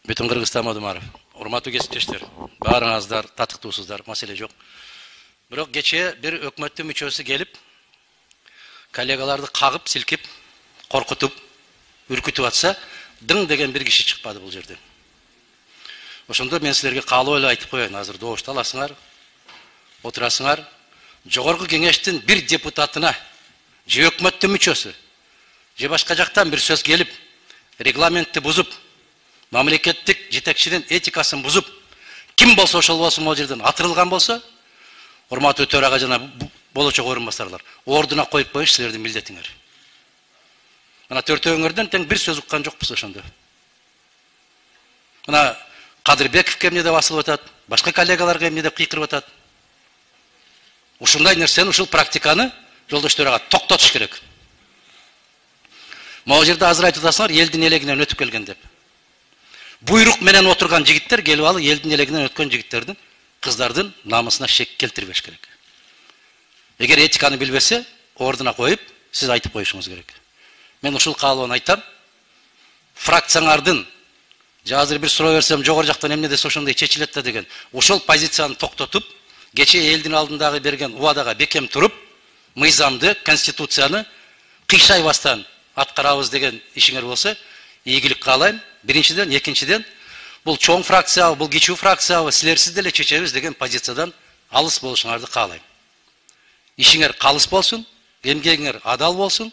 Бүтін Қырғызстан Мадумаров. Урматтуу кесиптештер, баарыңыздар татыктуусуздар, маселе жок. Бирок кечээ бир өкмөттүн мүчөсү келип, коллегаларды кагып, силкип, коркутуп, үркүтүп атса, дың деген бир киши чыкпады бул жерден. Ошондо мен силерге каалоо эле айтып коеюн, азыр добушту аласыңар, отурасыңар. Жогорку кеңештин бир депутатына, же өкмөттүн мүчөсү, же башка жактан бир сөз келип, регламентти бузуп, мамлекеттик жетекчинин этикасын бузуп, ким болсо ошол болсун ал жерден атырылган болсо, урматтуу төрага жана болочок орун басарлар, ордуна коюп коюш силердин милдетиңер. Мына төртөөңөрдөн тең бир сөз уккан жокпуз ошондо. Мына Кадырбековке эмне деп асылып атат, башка коллегаларга эмне деп кыйкырып атат. Ушундай нерсени, ушул практиканы жолдош төрага токтотуш керек. Могу жерде азыр айтып атасыңар, элдин элегинен өтүп келген деп. Буйрук менен отурган жигиттер келип алып элдин элегинен өткөн жигиттердин, кыздардын намысына шек келтирбеш керек. Эгер этиканы билбесе, ордуна коюп, сиз айтып коюшуңуз керек. Мен ушул каалоону айтам. Фракцияңардын азыр бир суроо берсем, жогору жактан эмне десе ошондой чечилет да деген. Ошол позицияны токтотуп, кече элдин алдындагы берген убадага бекем туруп, мыйзамды, конституцияны кыйшайбастан аткарабыз деген ишиңер болсо, ийгилик каалайм. Биринчиден, экинчиден, бул чоң фракция, бул кичүү фракция, силерсиз деле чечебиз деген позициядан алыс болушуңарды каалайм. Ишиңер калыс болсун, эмгегиңер адал болсун,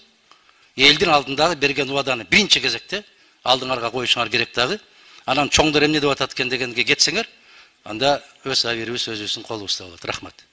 элдин алдындагы берген убаданы биринчи кезекте алдыңарга коюшуңар керек дагы. Анан чоңдор эмне деп атат экен дегенге кетсеңер, анда өз абийирибиз өзүбүздүн колубузда болот. Рахмат.